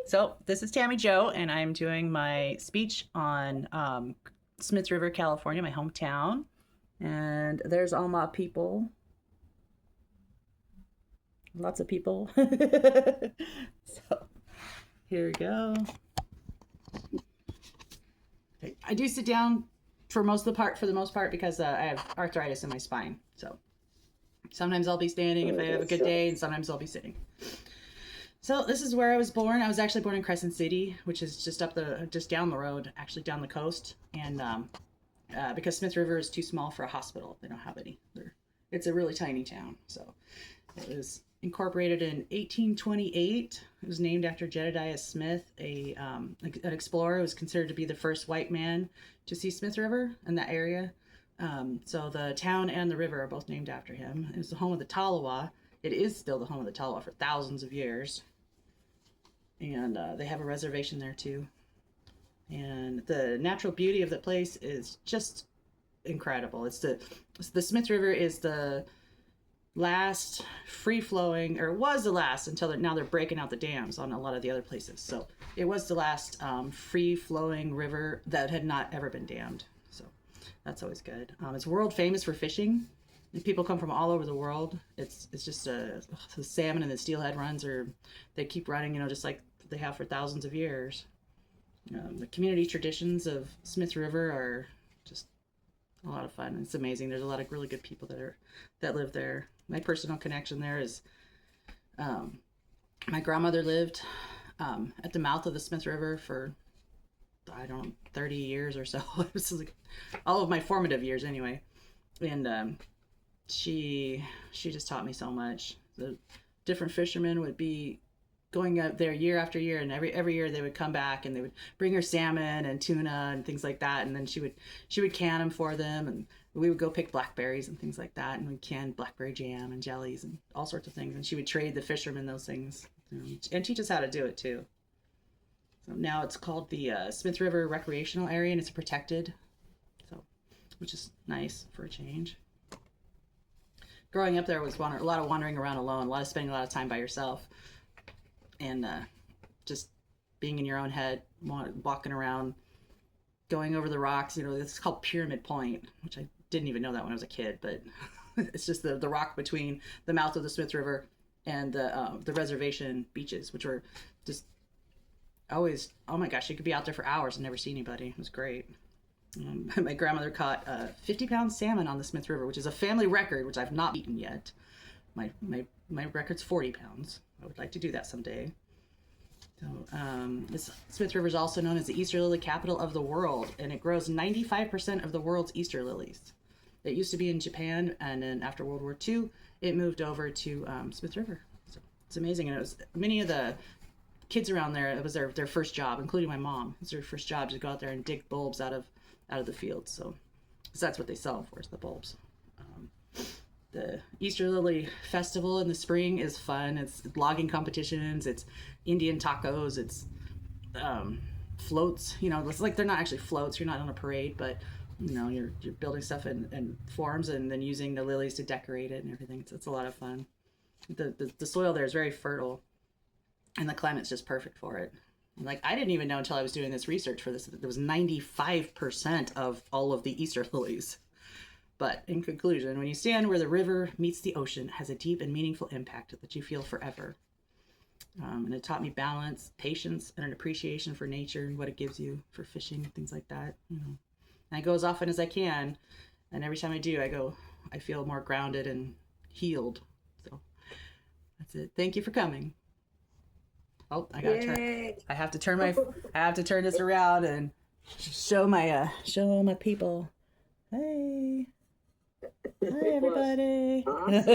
So this is Tammy Joe, and I'm doing my speech on Smith River, California, my hometown. And there's all my people, lots of people. So here we go. Okay. I do sit down for the most part, because I have arthritis in my spine. So sometimes I'll be standing if I have a good day, and sometimes I'll be sitting. So this is where I was born. I was actually born in Crescent City, which is just down the road, actually down the coast. And because Smith River is too small for a hospital, they don't have any. It's a really tiny town. So it was incorporated in 1828. It was named after Jedediah Smith, an explorer who was considered to be the first white man to see Smith River in that area. So the town and the river are both named after him. It was the home of the Tolowa. It is still the home of the Tolowa for thousands of years. And they have a reservation there too. And the natural beauty of the place is just incredible. The Smith River is the last free flowing, or was the last until now they're breaking out the dams on a lot of the other places. So it was the last free flowing river that had not ever been dammed. So that's always good. It's world famous for fishing. And people come from all over the world. It's just the salmon and the steelhead runs, they keep running, just like they have for thousands of years. The community traditions of Smith River are just a lot of fun. It's amazing. There's a lot of really good people that live there. My personal connection there is my grandmother lived at the mouth of the Smith River for, I don't know, 30 years or so. This is like all of my formative years anyway. And she just taught me so much. The different fishermen would be going out there year after year, and every year they would come back and they would bring her salmon and tuna and things like that, and then she would can them for them, and we would go pick blackberries and things like that, and we'd can blackberry jam and jellies and all sorts of things, and she would trade the fishermen those things, and teach us how to do it too. So now it's called the Smith River Recreational Area, and it's protected, so which is nice for a change. Growing up there was a lot of wandering around alone, a lot of spending a lot of time by yourself, and just being in your own head, walking around, going over the rocks. It's called Pyramid Point, which I didn't even know that when I was a kid, but it's just the rock between the mouth of the Smith River and the reservation beaches, which were just always, oh my gosh, you could be out there for hours and never see anybody. It was great. My grandmother caught 50-pound salmon on the Smith River, which is a family record, which I've not eaten yet. My record's 40 pounds. I would like to do that someday. So this Smith River is also known as the Easter lily capital of the world, and it grows 95% of the world's Easter lilies. It used to be in Japan, and then after World War II, it moved over to Smith River. So it's amazing, and it was many of the kids around there. It was their first job, including my mom. It was their first job to go out there and dig bulbs out of the field. So that's what they sell them for, is the bulbs. The Easter Lily Festival in the spring is fun. It's logging competitions, it's Indian tacos, it's floats. It's like they're not actually floats. You're not on a parade, but you're building stuff in forms and then using the lilies to decorate it and everything. It's a lot of fun. The soil there is very fertile, and the climate's just perfect for it. Like, I didn't even know until I was doing this research for this that there was 95% of all of the Easter lilies. But in conclusion, when you stand where the river meets the ocean, it has a deep and meaningful impact that you feel forever. And it taught me balance, patience, and an appreciation for nature and what it gives you, for fishing, things like that. And I go as often as I can, and every time I do, I feel more grounded and healed. So that's it. Thank you for coming. Oh, I gotta turn. I have to turn this around and show my people. Hey. Hi, everybody. Awesome.